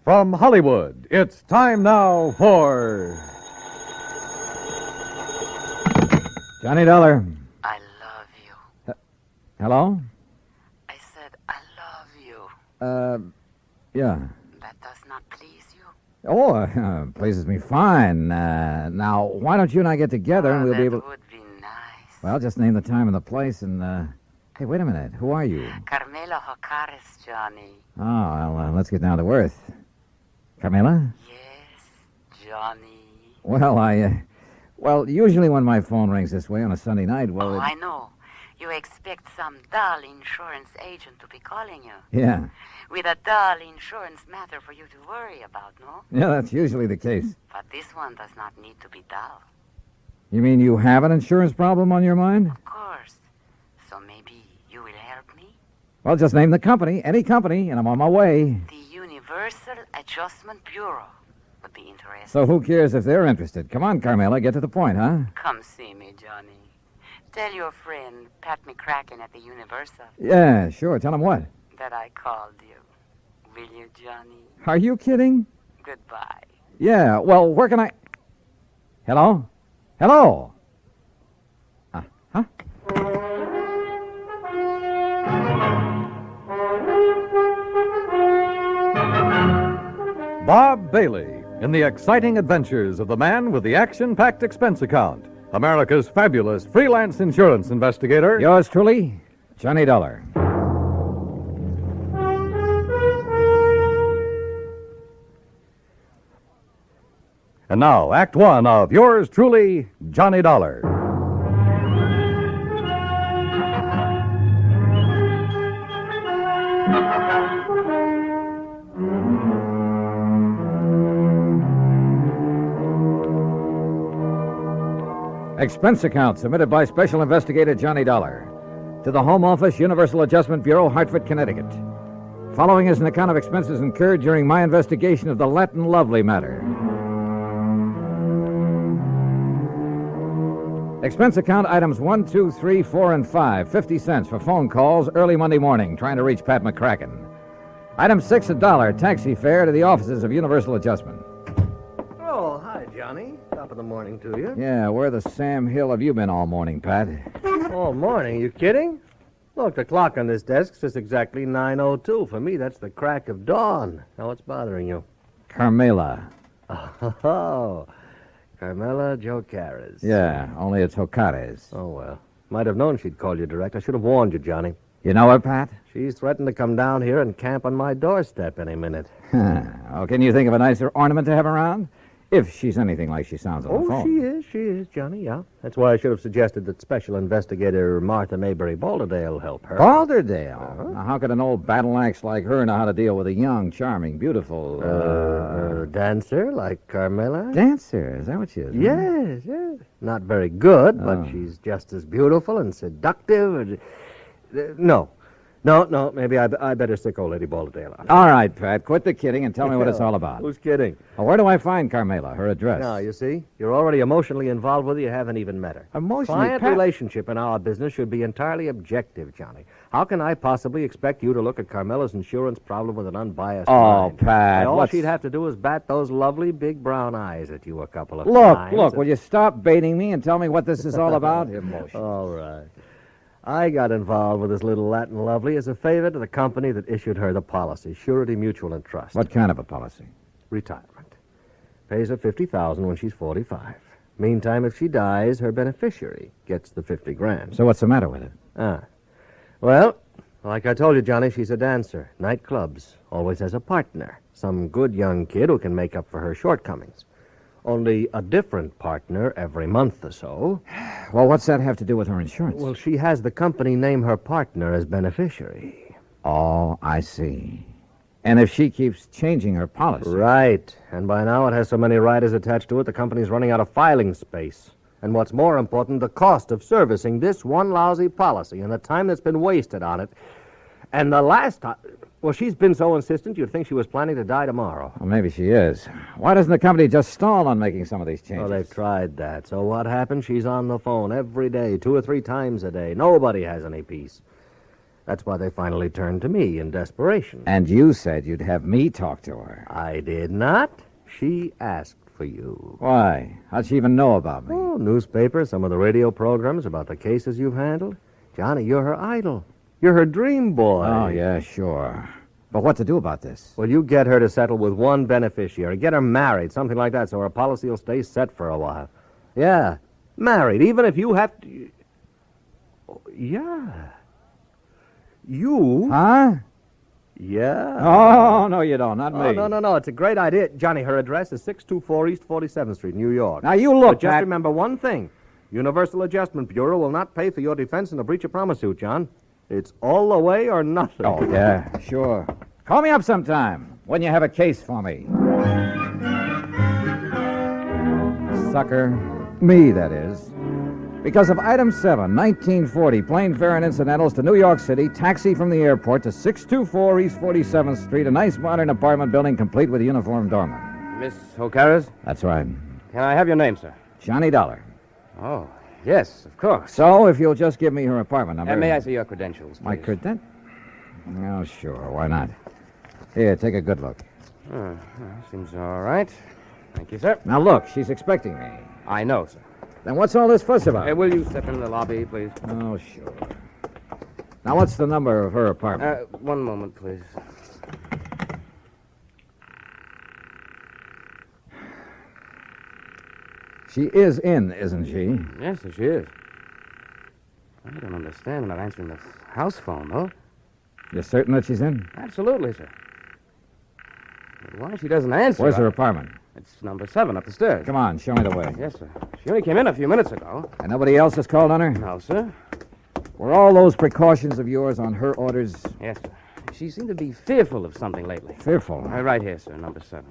From Hollywood, it's time now for... Johnny Dollar. I love you. Hello? I said I love you. Yeah. That does not please you? Oh, pleases me fine. Now, why don't you and I get together and we'll be able... That would be nice. Well, just name the time and the place and, Hey, wait a minute. Who are you? Carmela Jocares, Johnny. Oh, well, let's get down to earth. Carmela? Yes, Johnny. Well, Well, usually when my phone rings this way on a Sunday night, well... I know. You expect some dull insurance agent to be calling you. Yeah. With a dull insurance matter for you to worry about, no? Yeah, that's usually the case. But this one does not need to be dull. You mean you have an insurance problem on your mind? Of course. So maybe you will help me? Well, just name the company, any company, and I'm on my way. The Universal Adjustment Bureau would be interesting. So who cares if they're interested? Come on, Carmela, get to the point, huh? Come see me, Johnny. Tell your friend, Pat McCracken at the Universal, Yeah, sure. Tell him what? that I called you. Will you, Johnny? Are you kidding? Goodbye. Yeah, well, where can I... Hello? Hello? Huh? Bob Bailey in the exciting adventures of the man with the action-packed expense account, America's fabulous freelance insurance investigator. Yours truly, Johnny Dollar. And now, Act One of yours truly, Johnny Dollar. Expense account submitted by Special Investigator Johnny Dollar to the Home Office, Universal Adjustment Bureau, Hartford, Connecticut. Following is an account of expenses incurred during my investigation of the Latin Lovely matter. Expense account items 1, 2, 3, 4, and 5, 50 cents for phone calls early Monday morning trying to reach Pat McCracken. Item 6, $1, taxi fare to the offices of Universal Adjustment. Oh, hi, Johnny. Top of the morning to you. Yeah, where the Sam Hill have you been all morning, Pat? All morning? You kidding? Look, the clock on this desk says exactly 9:02. For me, that's the crack of dawn. Now, what's bothering you? Carmela. Oh, Carmela Jocares. Yeah, only it's Jocares. Oh, well. Might have known she'd call you direct. I should have warned you, Johnny. You know her, Pat? She's threatened to come down here and camp on my doorstep any minute. Oh, can you think of a nicer ornament to have around? If she's anything like she sounds on the phone. She is, Johnny, yeah. That's why I should have suggested that Special Investigator Martha Mayberry Balderdale help her. Balderdale? Now, how could an old battle axe like her know how to deal with a young, charming, beautiful... Dancer like Carmela? Dancer, is that what she is? Yes. Not very good, but she's just as beautiful and seductive. No, maybe I better stick old Lady Balderdale on. All right, Pat, quit the kidding and tell me what it's all about. Who's kidding? Well, where do I find Carmela, her address? Now, you see, you're already emotionally involved with her. You haven't even met her. Emotionally, Client Pat? relationship in our business should be entirely objective, Johnny. How can I possibly expect you to look at Carmela's insurance problem with an unbiased mind? Pat, All she'd have to do is bat those lovely big brown eyes at you a couple of Look, times. will you stop baiting me and tell me what this is all about? Emotion. All right. I got involved with this little Latin lovely as a favor to the company that issued her the policy, Surety Mutual and Trust. What kind of a policy? Retirement. Pays her $50,000 when she's 45. Meantime, if she dies, her beneficiary gets the $50,000. So what's the matter with it? Well, like I told you, Johnny, she's a dancer. Nightclubs. Always has a partner. Some good young kid who can make up for her shortcomings. Only a different partner every month or so. Well, what's that have to do with her insurance? Well, she has the company name her partner as beneficiary. Oh, I see. And if she keeps changing her policy... Right. And by now it has so many riders attached to it, the company's running out of filing space. And what's more important, the cost of servicing this one lousy policy and the time that's been wasted on it. And the last time... Well, she's been so insistent you'd think she was planning to die tomorrow. Well, maybe she is. Why doesn't the company just stall on making some of these changes? Oh, they've tried that. So what happened? She's on the phone every day, 2 or 3 times a day. Nobody has any peace. That's why they finally turned to me in desperation. And you said you'd have me talk to her. I did not. She asked for you. Why? How'd she even know about me? Oh, newspapers, some of the radio programs about the cases you've handled. Johnny, you're her idol. You're her dream boy. Oh, yeah, sure. But what to do about this? Well, you get her to settle with one beneficiary. Get her married, something like that, so her policy will stay set for a while. Yeah, married, even if you have to... Oh, yeah. You? Huh? Yeah. Oh, no, you don't. Not me. Oh, no. It's a great idea. Johnny, her address is 624 East 47th Street, New York. Now, you look, But just Pat. remember one thing. Universal Adjustment Bureau will not pay for your defense in a breach of promise suit, John. It's all the way or nothing. Oh, yeah, sure. Call me up sometime when you have a case for me. Sucker. Me, that is. Because of Item 7, 1940, plane fare and incidentals to New York City, taxi from the airport to 624 East 47th Street, a nice modern apartment building complete with a uniformed doorman. Miss O'Carra's? That's right. Can I have your name, sir? Johnny Dollar. Oh, yes, of course. So, if you'll just give me her apartment number... May I see your credentials, please? My credentials? Oh, sure. Why not? Here, take a good look. Seems all right. Thank you, sir. Now, look, she's expecting me. I know, sir. Then what's all this fuss about? Will you step into the lobby, please? Oh, sure. Now, what's the number of her apartment? One moment, please. She is in, isn't she? Yes, sir, she is. I don't understand not answering the house phone, though. You're certain that she's in? Absolutely, sir. But why she doesn't answer? Where's her apartment? It's number 7 up the stairs. Come on, show me the way. Yes, sir. She only came in a few minutes ago. And nobody else has called on her? No, sir. Were all those precautions of yours on her orders? Yes, sir. She seemed to be fearful of something lately. Fearful. Right here, sir, number 7.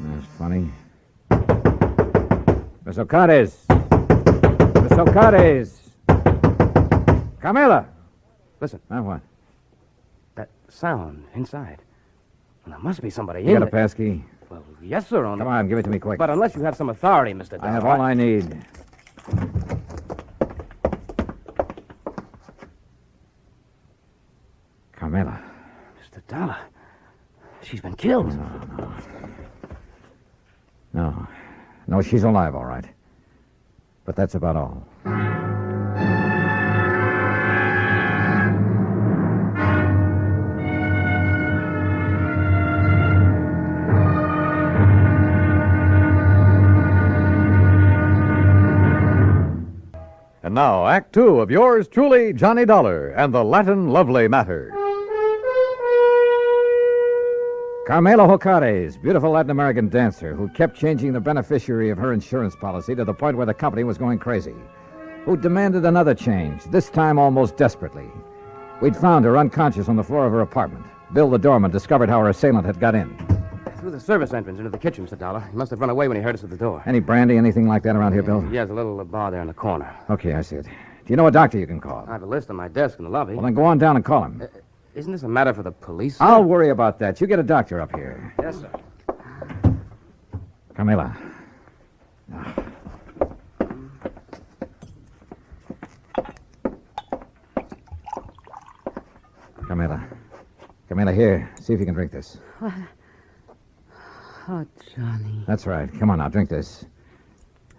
That's funny. Miss Ocades. Miss Ocades. Camila. Listen. Now what? That sound inside. Well, there must be somebody You in got a there. passkey? Well, yes, sir. Come on, give it to me quick. But unless you have some authority, Mr. Dollar. I have all I need. Carmela. Mr. Dollar. She's been killed. No, she's alive, all right. But that's about all. And now, Act Two of yours truly, Johnny Dollar, and the Latin Lovely Matter. Carmela Ocades, beautiful Latin American dancer who kept changing the beneficiary of her insurance policy to the point where the company was going crazy, who demanded another change, this time almost desperately. We'd found her unconscious on the floor of her apartment. Bill, the doorman, discovered how her assailant had got in. Through the service entrance into the kitchen, Mr. Dollar. He must have run away when he heard us at the door. Any brandy, anything like that around here, Bill? Yes, a little bar there in the corner. Okay, I see it. Do you know a doctor you can call? I have a list on my desk in the lobby. Well, then go on down and call him. Isn't this a matter for the police, sir? I'll worry about that. You get a doctor up here. Yes, sir. Carmela. Carmela, here. See if you can drink this. Oh, Johnny. That's right. Come on now, drink this.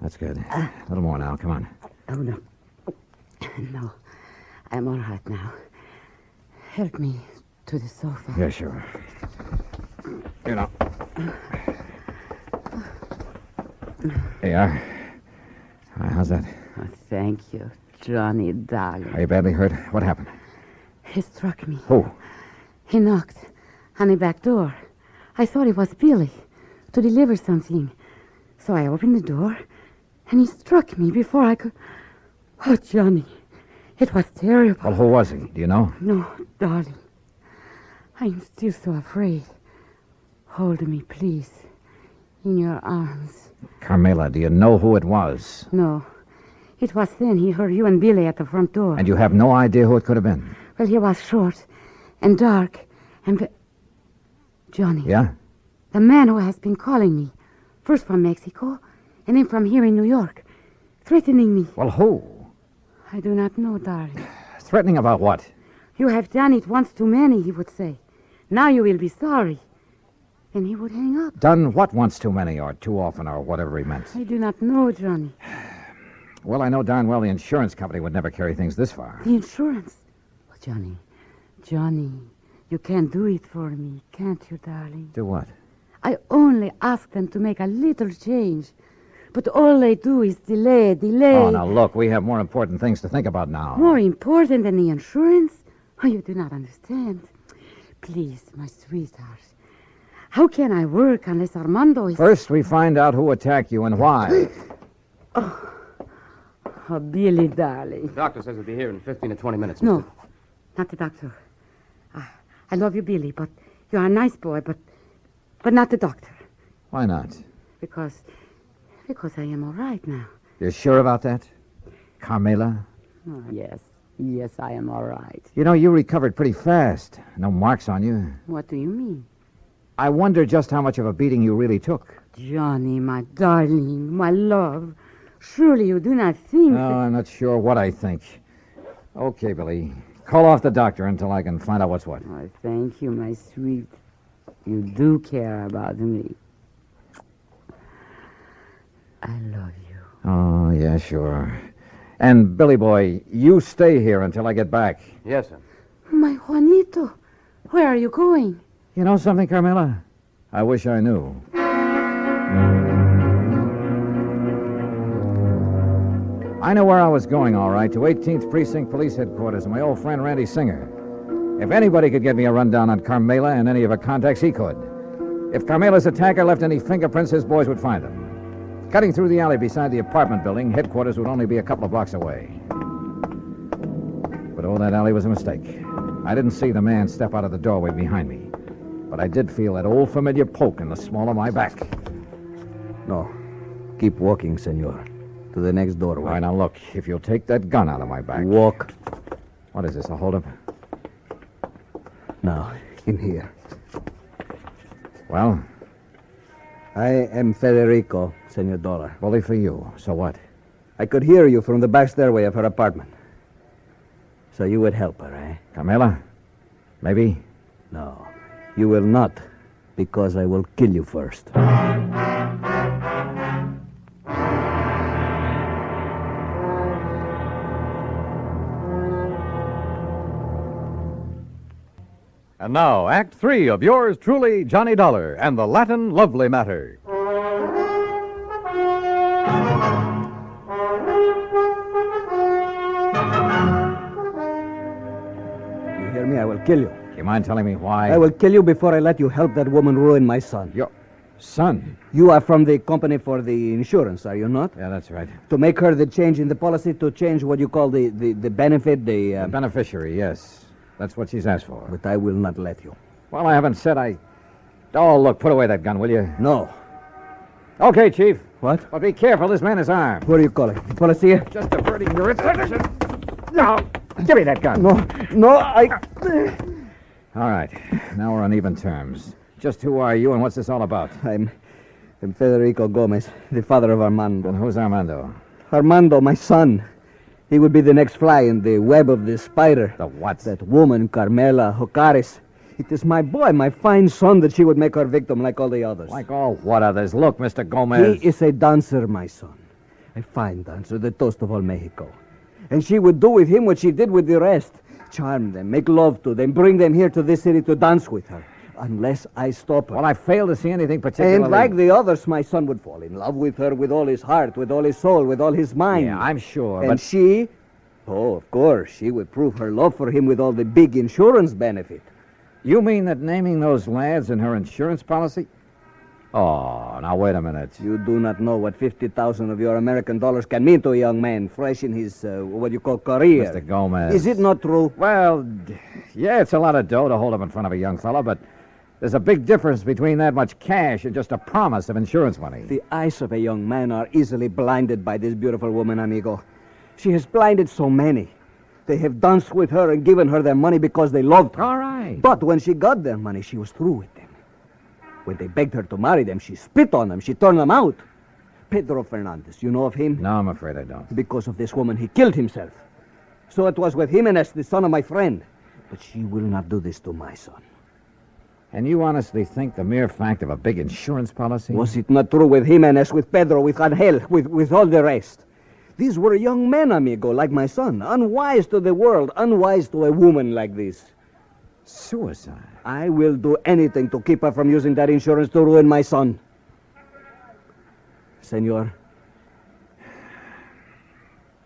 That's good. A little more now. Come on. Oh, no. No. I'm all right now. Help me to the sofa. Yeah, sure. Here now. There you are. All right, how's that? Oh, thank you, Johnny, darling. Are you badly hurt? What happened? He struck me. Who? He knocked on the back door. I thought it was Billy to deliver something. So I opened the door, and he struck me before I could... Oh, Johnny, it was terrible. Well, who was he? Do you know? No, darling. I'm still so afraid. Hold me, please, in your arms. Carmela, do you know who it was? No. It was then he heard you and Billy at the front door. And you have no idea who it could have been? Well, he was short and dark and... Johnny. Yeah? The man who has been calling me. First from Mexico, and then from here in New York. threatening me. Well, who? I do not know, darling. Threatening about what? You have done it once too many, he would say. Now you will be sorry. Then he would hang up. Done what once too many or too often or whatever he meant? I do not know, Johnny. Well, I know darn well the insurance company would never carry things this far. The insurance. Oh, Johnny, you can't do it for me, can't you, darling? Do what? I only ask them to make a little change. But all they do is delay. Oh, now look, we have more important things to think about now. More important than the insurance? Oh, you do not understand. Please, my sweetheart. How can I work unless Armando is... First, we find out who attacked you and why. Oh, Billy, darling. The doctor says he'll be here in 15 to 20 minutes. No, not the doctor. I love you, Billy, but you're a nice boy, but not the doctor. Why not? Because I am all right now. You're sure about that? Carmela? Oh, yes, I am all right. You know, you recovered pretty fast. No marks on you. What do you mean? I wonder just how much of a beating you really took. Johnny, my darling, my love. Surely you do not think No, I'm not sure what I think. Okay, Billy. Call off the doctor until I can find out what's what. Oh, thank you, my sweet. You do care about me. I love you. Oh, yeah, sure. And, Billy boy, you stay here until I get back. Yes, sir. My Juanito, where are you going? You know something, Carmela? I wish I knew. I know where I was going, all right, to 18th Precinct Police Headquarters and my old friend Randy Singer. If anybody could get me a rundown on Carmela and any of her contacts, he could. If Carmela's attacker left any fingerprints, his boys would find them. Cutting through the alley beside the apartment building, headquarters would only be a couple of blocks away. But that alley was a mistake. I didn't see the man step out of the doorway behind me. But I did feel that old familiar poke in the small of my back. No. Keep walking, senor. To the next doorway. All right, now look. If you'll take that gun out of my back. Walk. What is this, a holdup? Now, in here. Well? I am Federico, Senor Dollar. Bully for you. So what? I could hear you from the back stairway of her apartment. So you would help her, eh? Carmela? Maybe? No. You will not, because I will kill you first. And now, Act 3 of yours truly, Johnny Dollar, and the Latin Lovely Matter. You hear me? I will kill you. Do you mind telling me why? I will kill you before I let you help that woman ruin my son. Your son? You are from the company for the insurance, are you not? Yeah, that's right. To make her the change in the policy, to change what you call the benefit, The beneficiary, yes. That's what she's asked for. But I will not let you. Well, I haven't said I... Oh, look, put away that gun, will you? No. Okay, Chief. What? But be careful, this man is armed. What are you calling? Policia? Just diverting your attention. No, give me that gun. No, I... All right, now we're on even terms. Just who are you and what's this all about? I'm Federico Gomez, the father of Armando. And who's Armando? Armando, my son. He would be the next fly in the web of the spider. The what? That woman, Carmela Jocares. It is my boy, my fine son, that she would make her victim like all the others. Like all what others? Look, Mr. Gomez. He is a dancer, my son. A fine dancer, the toast of all Mexico. And she would do with him what she did with the rest. Charm them, make love to them, bring them here to this city to dance with her. Unless I stop her. Well, I fail to see anything particularly... And like the others, my son would fall in love with her with all his heart, with all his soul, with all his mind. Yeah, I'm sure, And but... she... Oh, of course, she would prove her love for him with all the big insurance benefit. You mean that naming those lads in her insurance policy? Oh, now wait a minute. You do not know what 50,000 of your American dollars can mean to a young man fresh in his, what you call, career. Mr. Gomez. Is it not true? Well, yeah, it's a lot of dough to hold up in front of a young fellow, but there's a big difference between that much cash and just a promise of insurance money. The eyes of a young man are easily blinded by this beautiful woman, amigo. She has blinded so many. They have danced with her and given her their money because they loved her. All right. But when she got their money, she was through with them. When they begged her to marry them, she spit on them. She turned them out. Pedro Fernandez, you know of him? No, I'm afraid I don't. Because of this woman, he killed himself. So it was with Jimenez, the son of my friend. But she will not do this to my son. And you honestly think the mere fact of a big insurance policy? Was it not true with Jimenez, with Pedro, with Angel, with all the rest? These were young men, amigo, like my son. Unwise to the world, unwise to a woman like this. Suicide? I will do anything to keep her from using that insurance to ruin my son. Senor.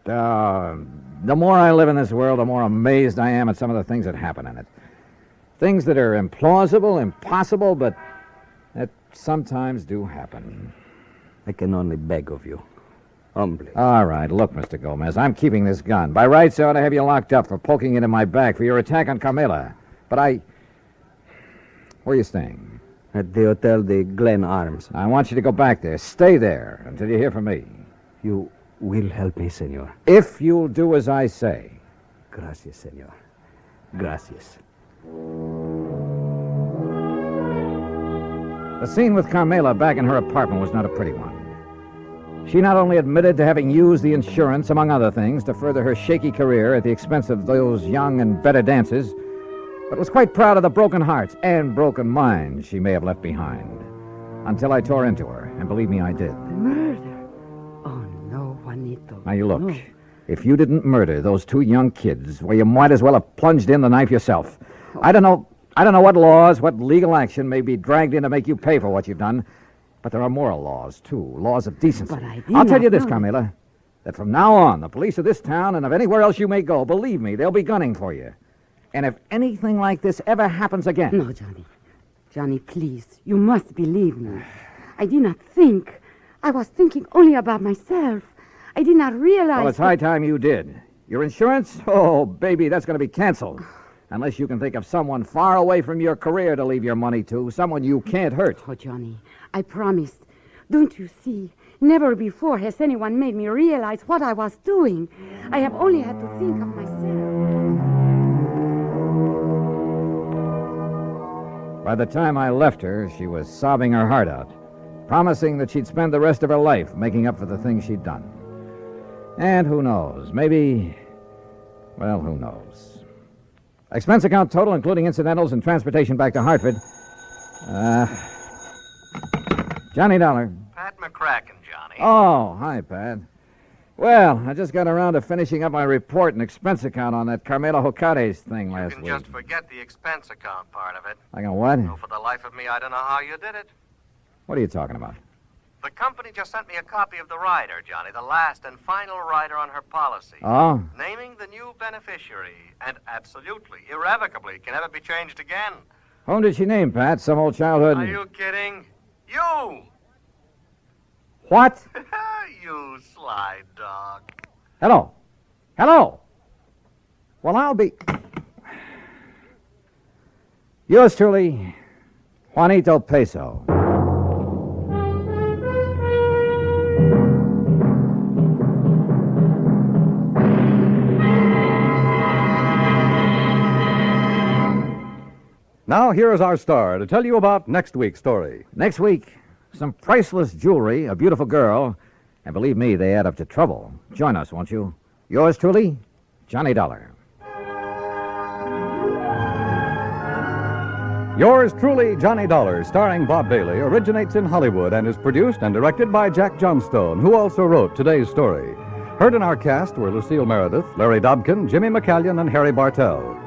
The more I live in this world, the more amazed I am at some of the things that happen in it. Things that are implausible, impossible, but that sometimes do happen. I can only beg of you. Humbly. All right, look, Mr. Gomez, I'm keeping this gun. By rights, I ought to have you locked up for poking it in my back for your attack on Carmela. But Where are you staying? At the Hotel de Glen Arms. I want you to go back there. Stay there until you hear from me. You will help me, senor. If you'll do as I say. Gracias, senor. Gracias. The scene with Carmela back in her apartment was not a pretty one. She not only admitted to having used the insurance, among other things, to further her shaky career at the expense of those young and better dancers, but was quite proud of the broken hearts and broken minds she may have left behind. Until I tore into her, and believe me, I did. Murder? Oh, no, Juanito. Now, you look. No. If you didn't murder those two young kids, well, you might as well have plunged in the knife yourself. I don't know what laws, what legal action may be dragged in to make you pay for what you've done, but there are moral laws, too, laws of decency. But I did I'll tell not you this, know. Carmela, that from now on, the police of this town and of anywhere else you may go, believe me, they'll be gunning for you. And if anything like this ever happens again... No, Johnny. Johnny, please. You must believe me. I did not think. I was thinking only about myself. I did not realize... Well, it's high time you did. Your insurance? Oh, baby, that's going to be canceled. Unless you can think of someone far away from your career to leave your money to, someone you can't hurt. Oh, Johnny, I promised. Don't you see? Never before has anyone made me realize what I was doing. I have only had to think of myself. By the time I left her, she was sobbing her heart out, promising that she'd spend the rest of her life making up for the things she'd done. And who knows, maybe... Well, who knows? Expense account total, including incidentals and transportation back to Hartford. Johnny Dollar. Pat McCracken, Johnny. Oh, hi, Pat. Well, I just got around to finishing up my report and expense account on that Carmela Jocares thing You last can week. just forget the expense account part of it. Like a what? No, for the life of me, I don't know how you did it. What are you talking about? The company just sent me a copy of the rider, Johnny, the last and final rider on her policy. Oh? Naming the new beneficiary, and absolutely, irrevocably, can never be changed again. Whom did she name, Pat? Some old childhood... Are you kidding? You! What? You sly dog. Hello? Hello? Well, I'll be... Yours truly, Juanito Peso. Now, here is our star to tell you about next week's story. Next week, some priceless jewelry, a beautiful girl, and believe me, they add up to trouble. Join us, won't you? Yours truly, Johnny Dollar. Yours truly, Johnny Dollar, starring Bob Bailey, originates in Hollywood and is produced and directed by Jack Johnstone, who also wrote today's story. Heard in our cast were Lucille Meredith, Larry Dobkin, Jimmy McCallion, and Harry Bartell.